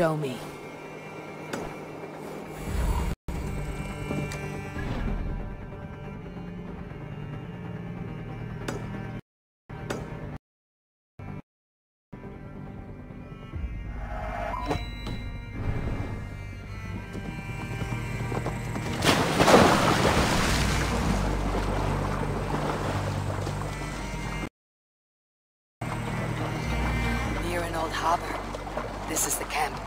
show me. Near an old harbor. This is the camp.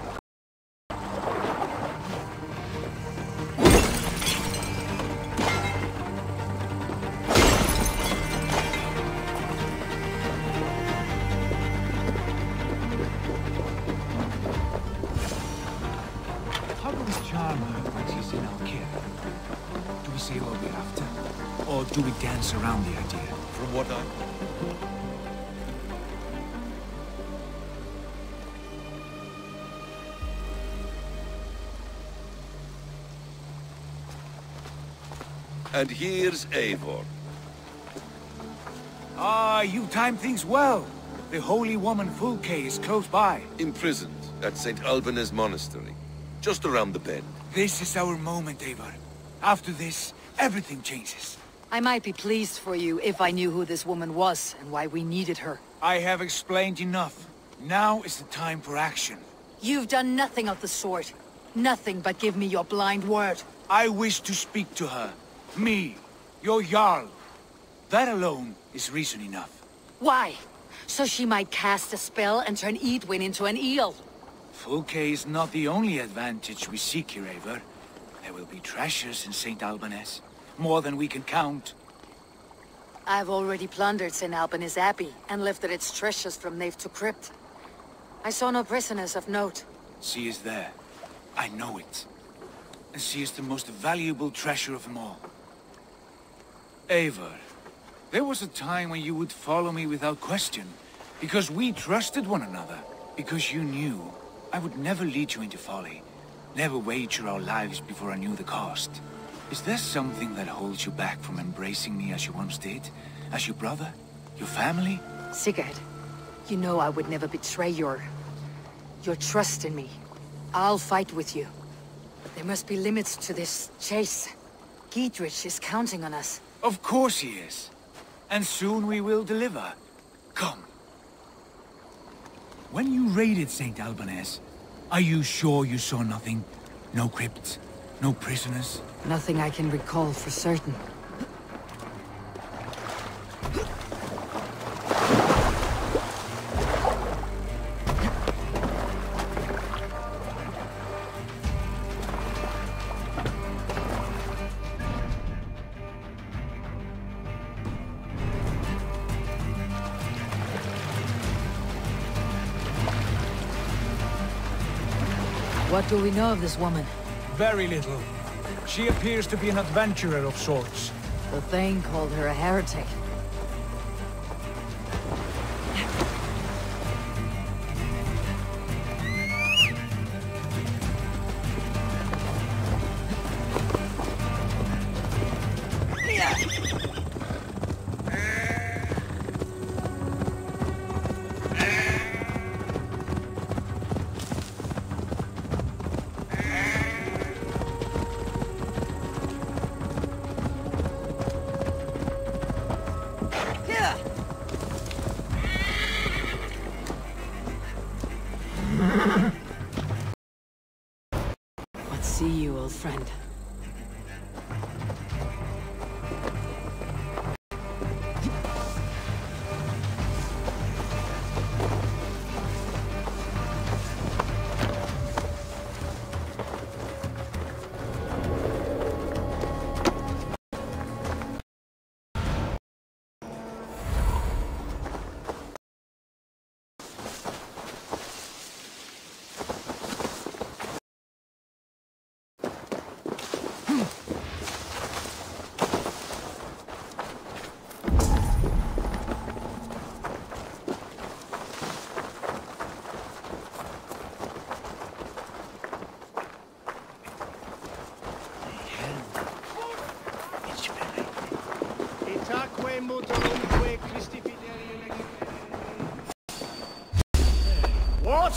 How do we charm her when she's in our care? Do we say what we're after? Or do we dance around the idea? From what I... And here's Eivor. Ah, you time things well. The holy woman Fulke is close by. Imprisoned at St. Alban's Monastery, just around the bend. This is our moment, Eivor. After this, everything changes. I might be pleased for you if I knew who this woman was and why we needed her. I have explained enough. Now is the time for action. You've done nothing of the sort. Nothing but give me your blind word. I wish to speak to her. Me, your Jarl. That alone is reason enough. Why? So she might cast a spell and turn Edwin into an eel. Fulke is not the only advantage we seek here, Eivor. There will be treasures in St. Alban's. More than we can count. I've already plundered St. Alban's Abbey and lifted its treasures from nave to crypt. I saw no prisoners of note. She is there. I know it. And she is the most valuable treasure of them all. Eivor, there was a time when you would follow me without question, because we trusted one another, because you knew I would never lead you into folly, never wager our lives before I knew the cost. Is there something that holds you back from embracing me as you once did? As your brother? Your family? Sigurd, you know I would never betray your trust in me. I'll fight with you. But there must be limits to this chase. Giedrich is counting on us. Of course he is. And soon we will deliver. Come. When you raided St. Alban's, are you sure you saw nothing? No crypts? No prisoners? Nothing I can recall for certain. What do we know of this woman? Very little. She appears to be an adventurer of sorts. The Thane called her a heretic. Let's see you, old friend. What?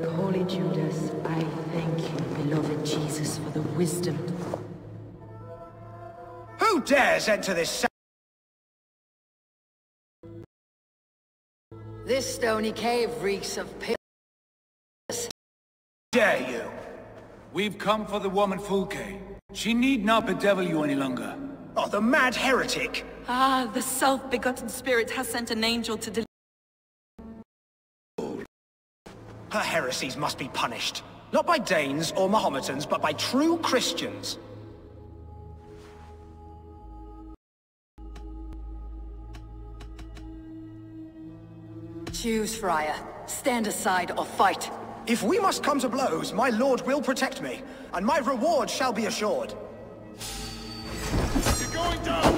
like Holy Judas, I thank you, beloved Jesus, for the wisdom. Who dares enter this? This stony cave reeks of piss. Dare you? We've come for the woman Fulke. She need not bedevil you any longer. Oh, the mad heretic! Ah, the self-begotten spirit has sent an angel to deliver. Her heresies must be punished. Not by Danes or Mahometans, but by true Christians. Choose, Friar. Stand aside or fight. If we must come to blows, my lord will protect me, and my reward shall be assured. You're going down!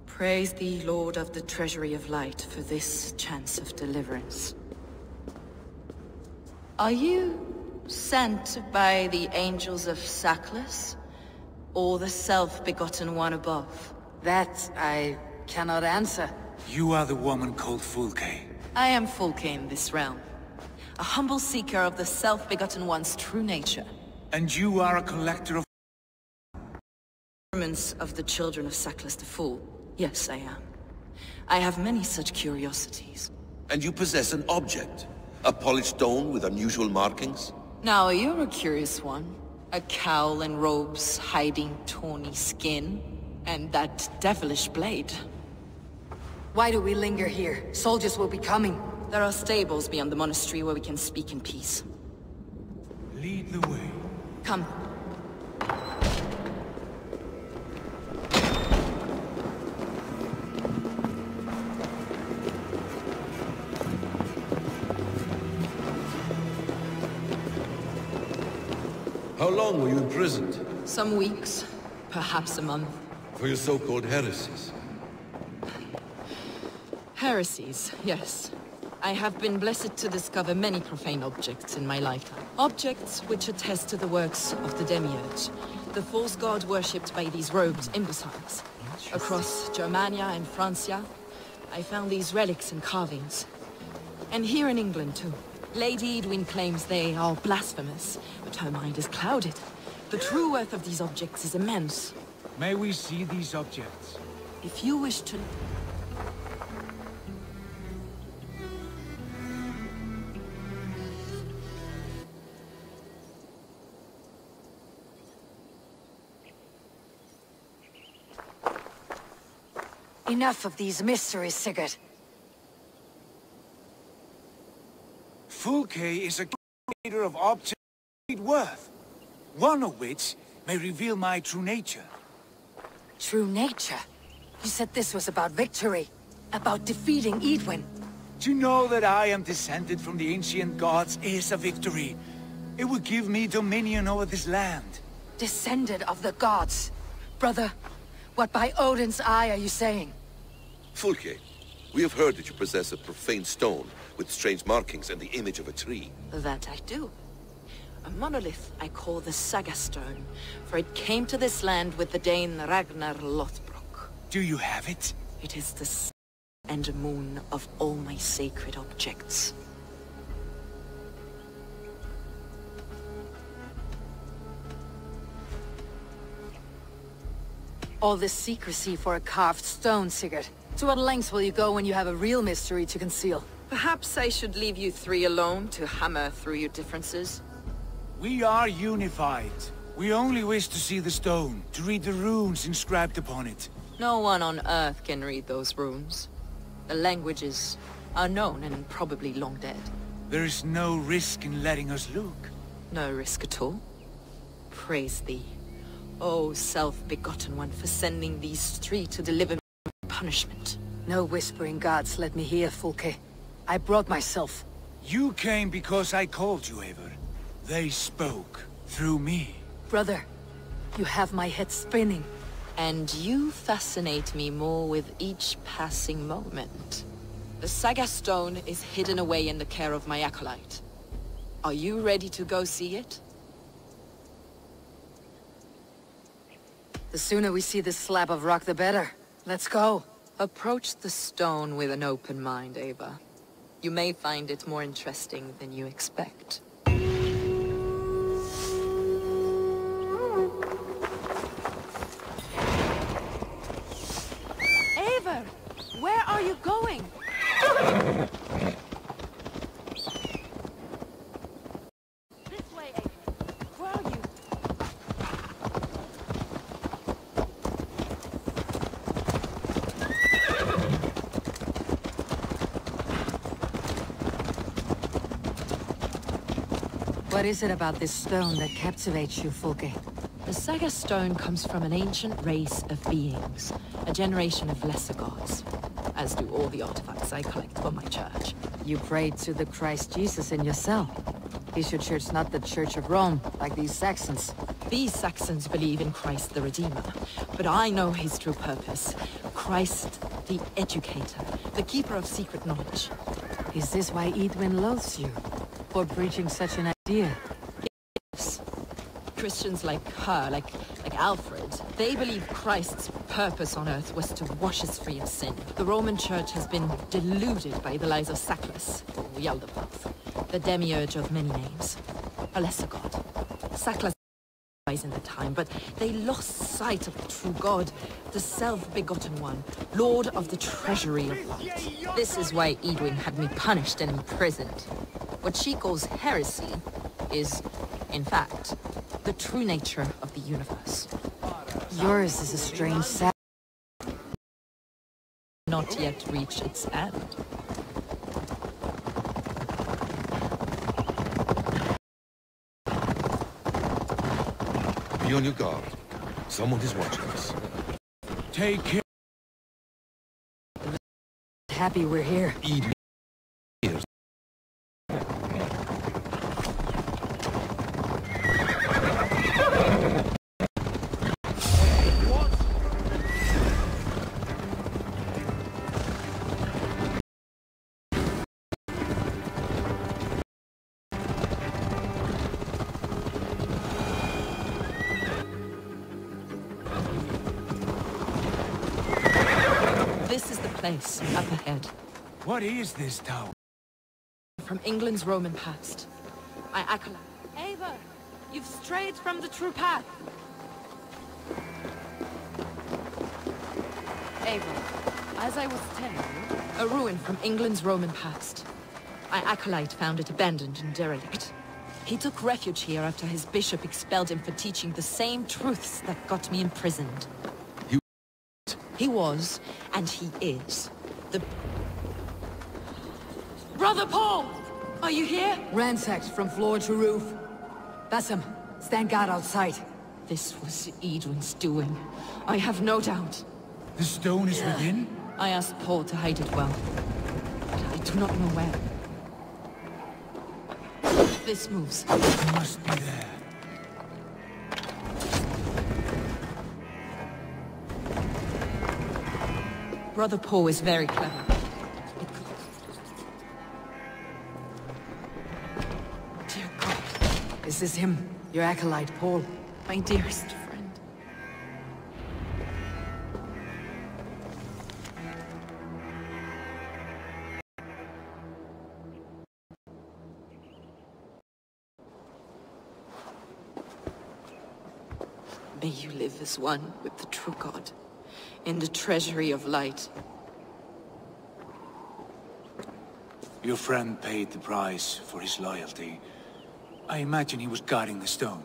Praise thee, Lord of the Treasury of Light, for this chance of deliverance. Are you sent by the angels of Sackless, or the self-begotten one above? That I cannot answer. You are the woman called Fulke. I am Fulke in this realm, a humble seeker of the self-begotten one's true nature. And you are a collector of... Sermons of the children of Sackless the Fool. Yes, I am. I have many such curiosities. And you possess an object? A polished stone with unusual markings? Now, you're a curious one. A cowl and robes hiding tawny skin, and that devilish blade. Why do we linger here? Soldiers will be coming. There are stables beyond the monastery where we can speak in peace. Lead the way. Come. How long were you imprisoned? Some weeks, perhaps a month. For your so-called heresies? Heresies, yes. I have been blessed to discover many profane objects in my lifetime. Objects which attest to the works of the Demiurge, the false god worshipped by these robed imbeciles. Across Germania and Francia, I found these relics and carvings. And here in England, too. Lady Edwin claims they are blasphemous, but her mind is clouded. The true worth of these objects is immense. May we see these objects? If you wish to... Enough of these mysteries, Sigurd. Fulke is a creator of objects of great worth, one of which may reveal my true nature. True nature? You said this was about victory, about defeating Edwin. To know that I am descended from the ancient gods is a victory. It would give me dominion over this land. Descended of the gods. Brother, what by Odin's eye are you saying? Fulke, we have heard that you possess a profane stone with strange markings and the image of a tree. That I do. A monolith I call the Saga Stone, for it came to this land with the Dane Ragnar Lothbrok. Do you have it? It is the sun and moon of all my sacred objects. All this secrecy for a carved stone, Sigurd. To what lengths will you go when you have a real mystery to conceal? Perhaps I should leave you three alone to hammer through your differences. We are unified. We only wish to see the stone, to read the runes inscribed upon it. No one on Earth can read those runes. The languages are known and probably long dead. There is no risk in letting us look. No risk at all. Praise thee, O self-begotten one, for sending these three to deliver me from punishment. No whispering gods let me hear, Fulke. I brought myself. You came because I called you, Eivor. They spoke through me. Brother, you have my head spinning. And you fascinate me more with each passing moment. The Saga stone is hidden away in the care of my acolyte. Are you ready to go see it? The sooner we see this slab of rock, the better. Let's go. Approach the stone with an open mind, Ava. You may find it more interesting than you expect. Ava! Where are you going? This way, Ava. Where are you? What is it about this stone that captivates you, Fulke? The Saga stone comes from an ancient race of beings, a generation of lesser gods, as do all the artifacts I collect for my church. You prayed to the Christ Jesus in your cell. Is your church not the Church of Rome, like these Saxons? These Saxons believe in Christ the Redeemer, but I know his true purpose. Christ the Educator, the keeper of secret knowledge. Is this why Edwin loathes you? For preaching such an idea? Yes. Christians like her, like Alfred, they believe Christ's purpose on earth was to wash us free of sin. The Roman Church has been deluded by the lies of Sacklus, or Yaldabaoth, the demiurge of many names. A lesser god. Sacklus dies in the time, but they lost sight of the true god, the self-begotten one, lord of the treasury of light. This is why Edwin had me punished and imprisoned. What she calls heresy is, in fact, the true nature of the universe. Yours is a strange sound. Not yet reached its end. Be on your guard. Someone is watching us. Take care. Happy we're here. Edwin. This is the place, up ahead. What is this tower? From England's Roman past. I acolyte. Ava! You've strayed from the true path. Ava, as I was telling you... A ruin from England's Roman past. My acolyte found it abandoned and derelict. He took refuge here after his bishop expelled him for teaching the same truths that got me imprisoned. He was, and he is, the... Brother Paul! Are you here? Ransacked from floor to roof. Bassam, stand guard outside. This was Edwin's doing. I have no doubt. The stone is within? I asked Paul to hide it well, but I do not know where. This moves. It must be there. Brother Paul is very clever. Dear God. Is this him? Your acolyte, Paul? My dearest friend. May you live as one with the true God, in the treasury of light. Your friend paid the price for his loyalty. I imagine he was guarding the stone.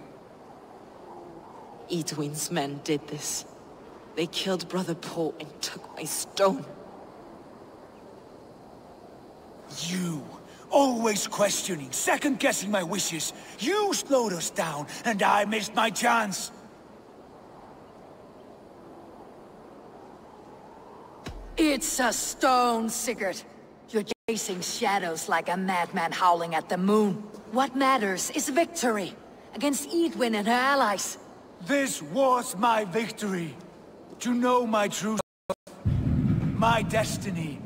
Edwin's men did this. They killed Brother Paul and took my stone. You, always questioning, second-guessing my wishes. You slowed us down, and I missed my chance. It's a stone, Sigurd. You're chasing shadows like a madman howling at the moon. What matters is victory against Edwin and her allies. This was my victory. To know my true self, my destiny,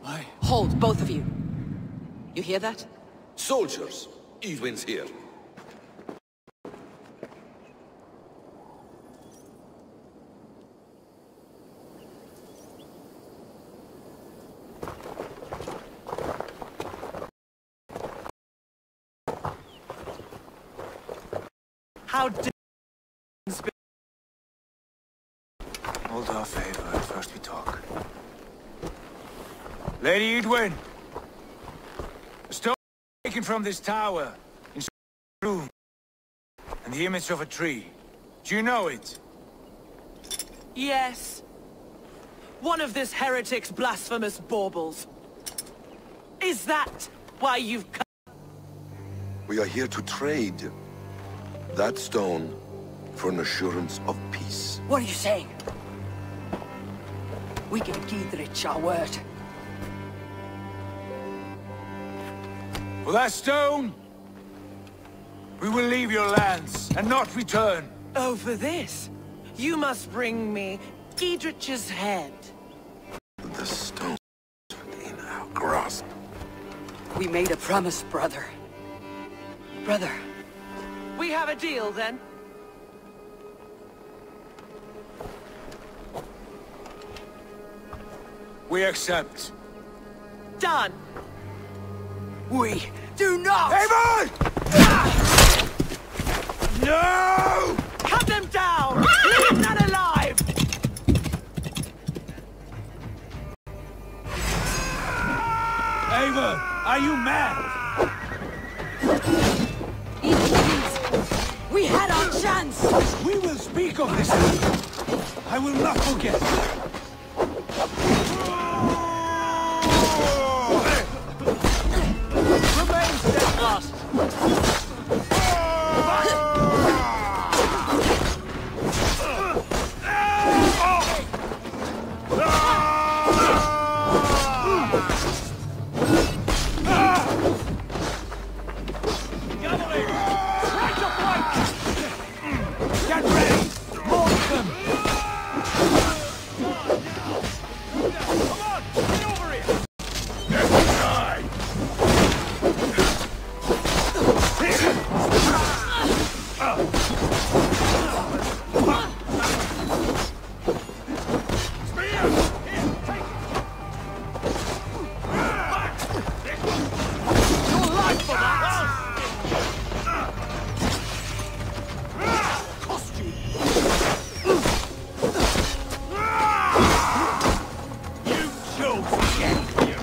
my... Hold, both of you. You hear that? Soldiers! Edwin's here. How did... Hold off, Eivor. First we talk. Lady Edwin! A stone taken from this tower, in some room, and the image of a tree. Do you know it? Yes. One of this heretic's blasphemous baubles. Is that why you've come? We are here to trade that stone for an assurance of peace. What are you saying? We gave Giedrich our word. For that stone, we will leave your lands and not return. Oh, for this? You must bring me Giedrich's head. The stone in our grasp. We made a promise, brother. Brother. We have a deal, then? We accept. Done! We do not! Eivor! No! Cut them down! Leave none alive! Eivor, are you mad? We had our chance! We will speak of this. I will not forget. Remain steadfast! Get ready! Launch them! Come on! Get over here! Your life for that! Cost you! You chose to get here!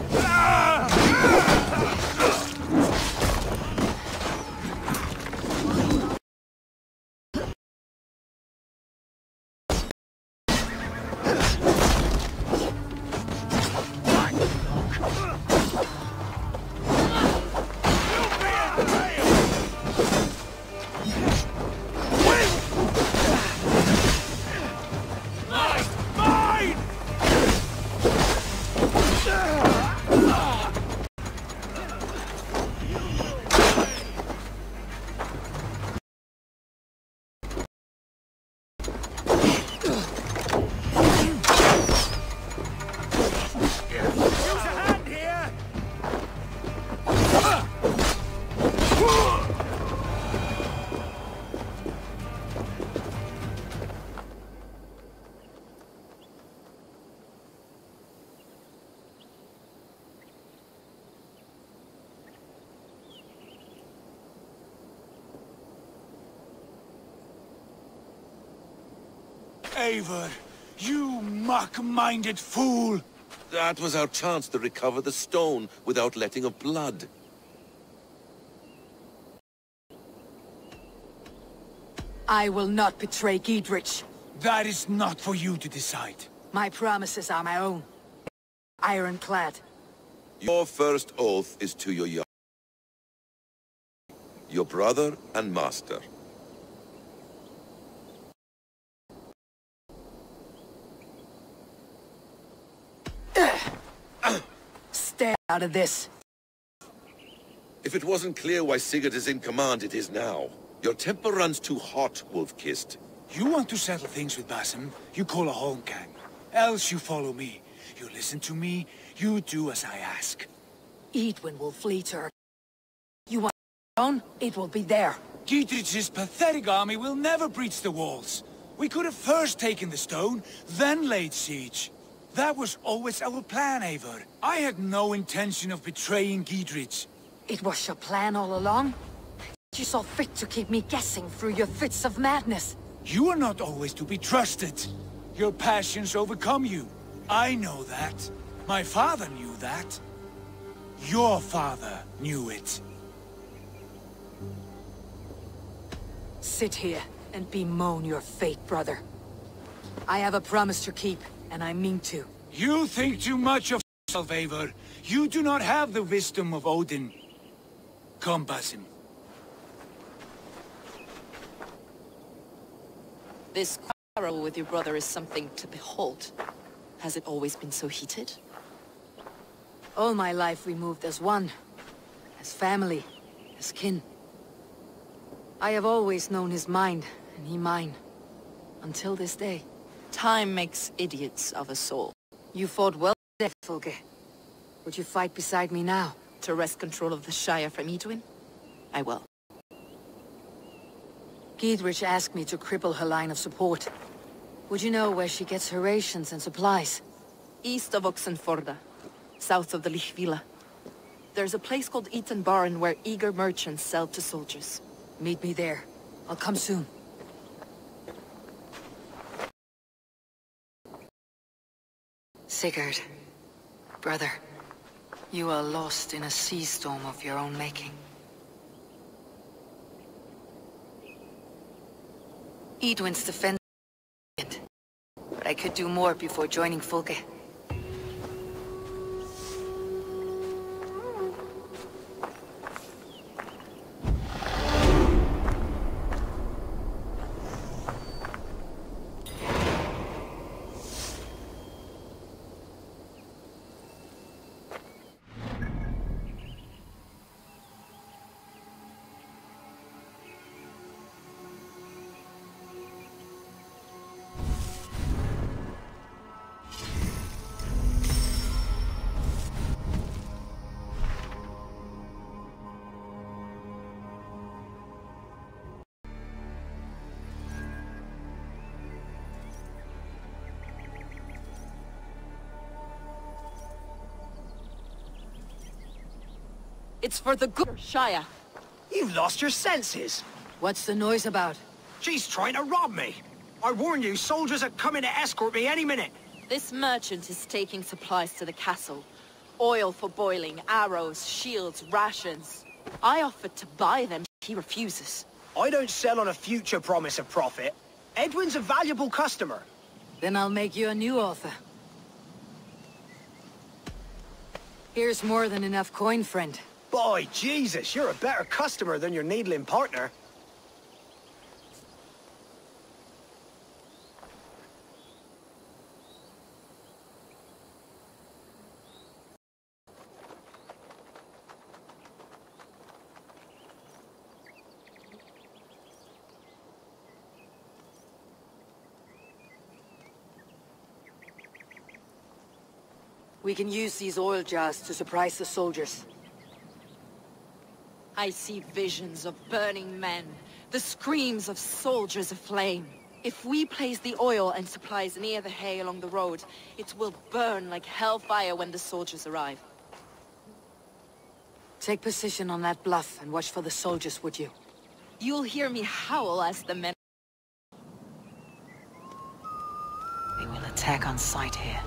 Mine! Use a hand here! Eivor, you mock-minded fool! That was our chance to recover the stone without letting of blood. I will not betray Giedrich. That is not for you to decide. My promises are my own. Ironclad. Your first oath is to your brother and master. Stay out of this. If it wasn't clear why Sigurd is in command, it is now. Your temper runs too hot, Wolf-Kissed. You want to settle things with Basim, you call a holmgang. Else you follow me. You listen to me, You do as I ask. Edwin will flee to her. You want stone? It will be there. Dietrich's pathetic army will never breach the walls. We could have first taken the stone, then laid siege. That was always our plan, Eivor. I had no intention of betraying Dietrich. It was your plan all along? You saw fit to keep me guessing through your fits of madness. You are not always to be trusted. Your passions overcome you. I know that. My father knew that. Your father knew it. Sit here and bemoan your fate, brother. I have a promise to keep, and I mean to. You think too much of yourself, Eivor. You do not have the wisdom of Odin. Come, Basim. This quarrel with your brother is something to behold. Has it always been so heated? All my life we moved as one. As family. As kin. I have always known his mind, and he mine. Until this day. Time makes idiots of us all. You fought well there, Fulke. Would you fight beside me now? To wrest control of the Shire from Edwin? I will. Giedrich asked me to cripple her line of support. Would you know where she gets her rations and supplies? East of Oxenforda, south of the Lichvila. There's a place called Eaton Barn where eager merchants sell to soldiers. Meet me there. I'll come soon. Sigurd, brother, you are lost in a sea storm of your own making. Edwin's defense, but I could do more before joining Fulke. It's for the good Shire. You've lost your senses. What's the noise about? She's trying to rob me. I warn you, soldiers are coming to escort me any minute. This merchant is taking supplies to the castle. Oil for boiling, arrows, shields, rations. I offered to buy them. He refuses. I don't sell on a future promise of profit. Edwin's a valuable customer. Then I'll make you a new author. Here's more than enough coin, friend. Boy, Jesus, you're a better customer than your needling partner. We can use these oil jars to surprise the soldiers. I see visions of burning men, the screams of soldiers aflame. If we place the oil and supplies near the hay along the road, it will burn like hellfire when the soldiers arrive. Take position on that bluff and watch for the soldiers, would you? You'll hear me howl as the men... They will attack on sight here.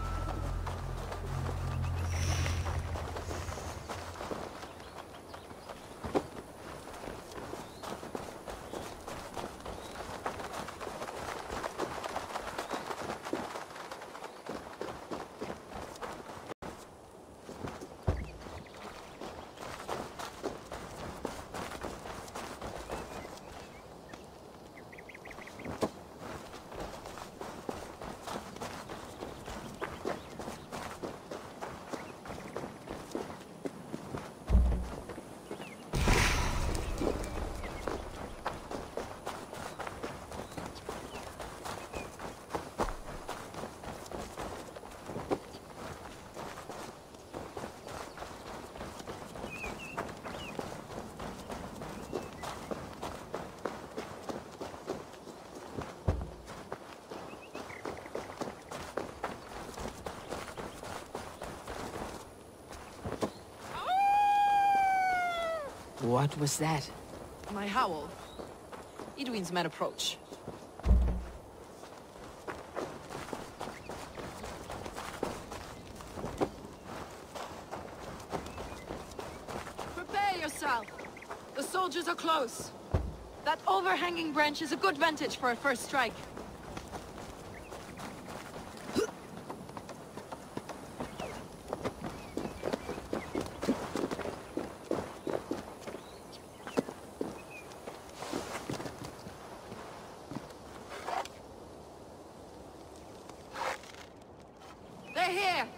What was that? My howl. Edwin's men approach. Prepare yourself! The soldiers are close. That overhanging branch is a good vantage for a first strike. They're here!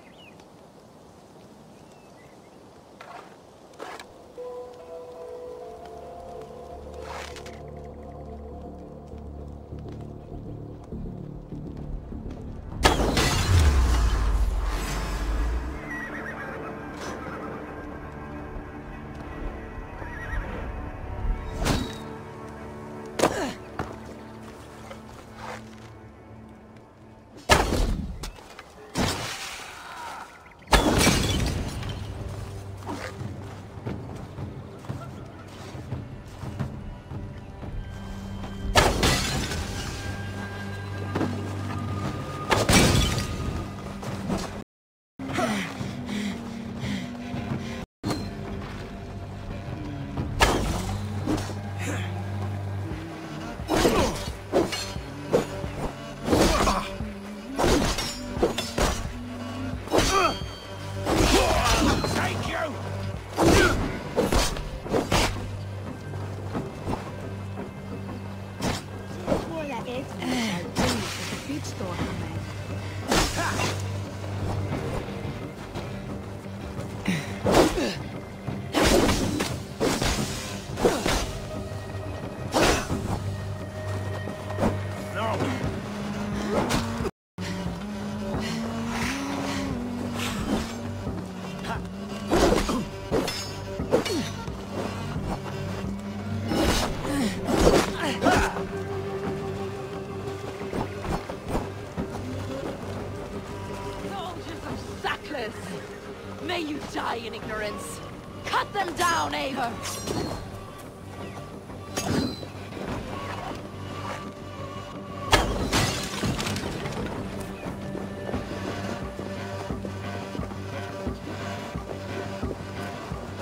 May you die in ignorance! Cut them down, Eivor!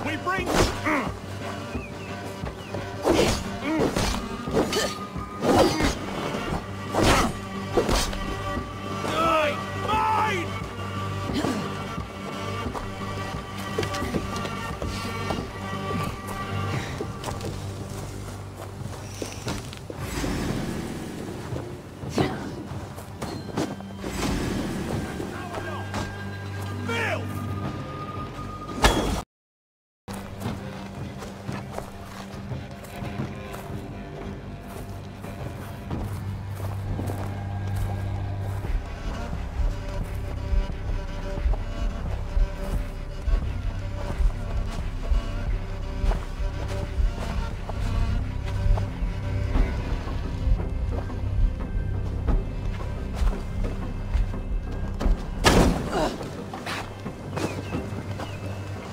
We bring...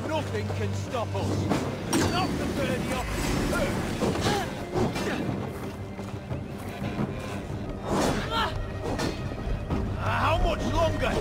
Nothing can stop us. Not the bloody office. How much longer?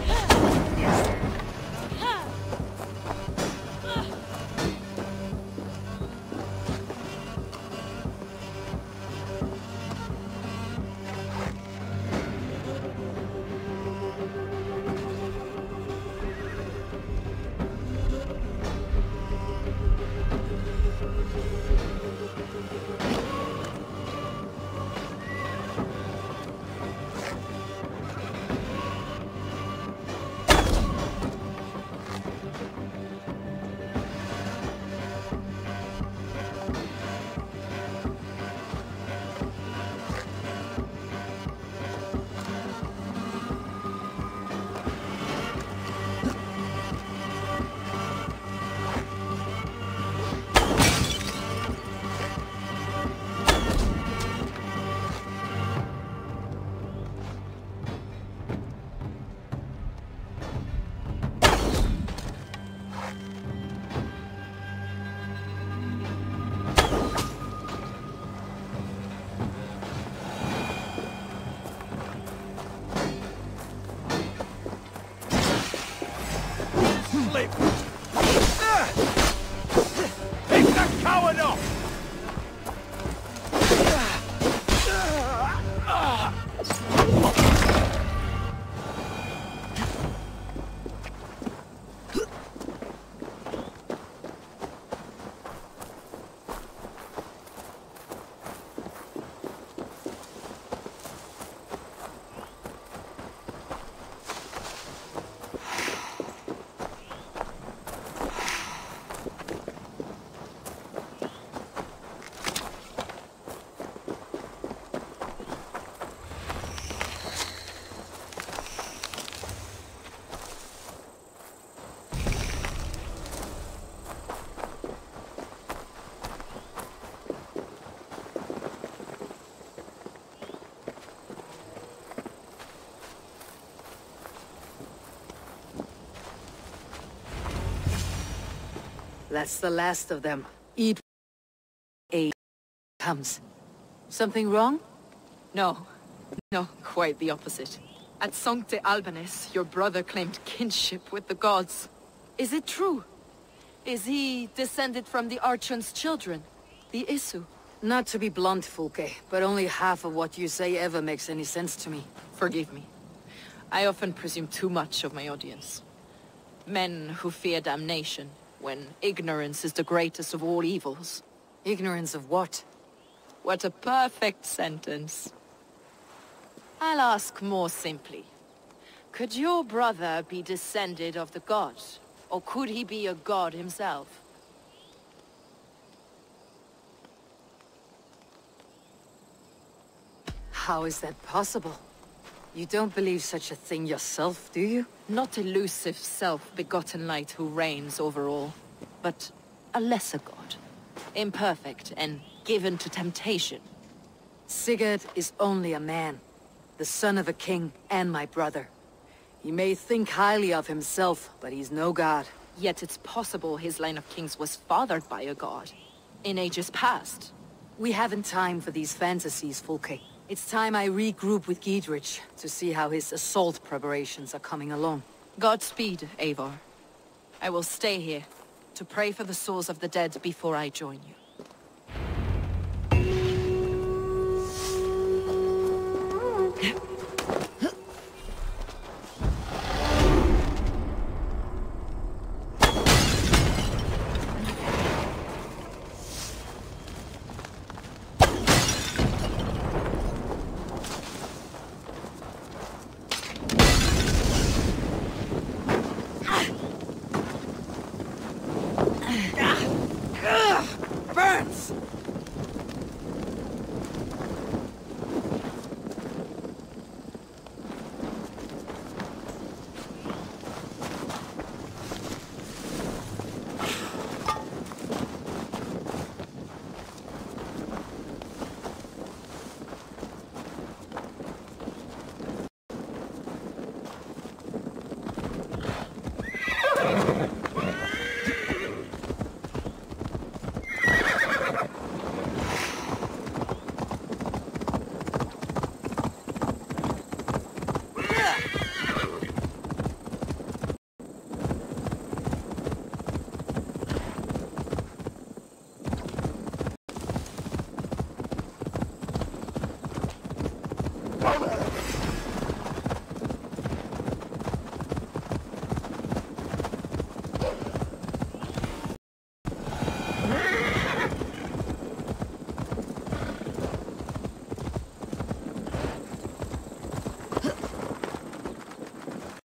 That's the last of them. Eat a comes. Something wrong? No. No, quite the opposite. At Sancte Albanus, your brother claimed kinship with the gods. Is it true? Is he descended from the Archon's children, the Isu? Not to be blunt, Fulke, but only half of what you say ever makes any sense to me. Forgive me. I often presume too much of my audience. Men who fear damnation, when ignorance is the greatest of all evils. Ignorance of what? What a perfect sentence. I'll ask more simply. Could your brother be descended of the gods? Or could he be a god himself? How is that possible? You don't believe such a thing yourself, do you? Not elusive self-begotten light who reigns over all, but a lesser god. Imperfect and given to temptation. Sigurd is only a man, the son of a king and my brother. He may think highly of himself, but he's no god. Yet it's possible his line of kings was fathered by a god, in ages past. We haven't time for these fantasies, Fulke. It's time I regroup with Giedrich to see how his assault preparations are coming along. Godspeed, Eivor. I will stay here to pray for the souls of the dead before I join you.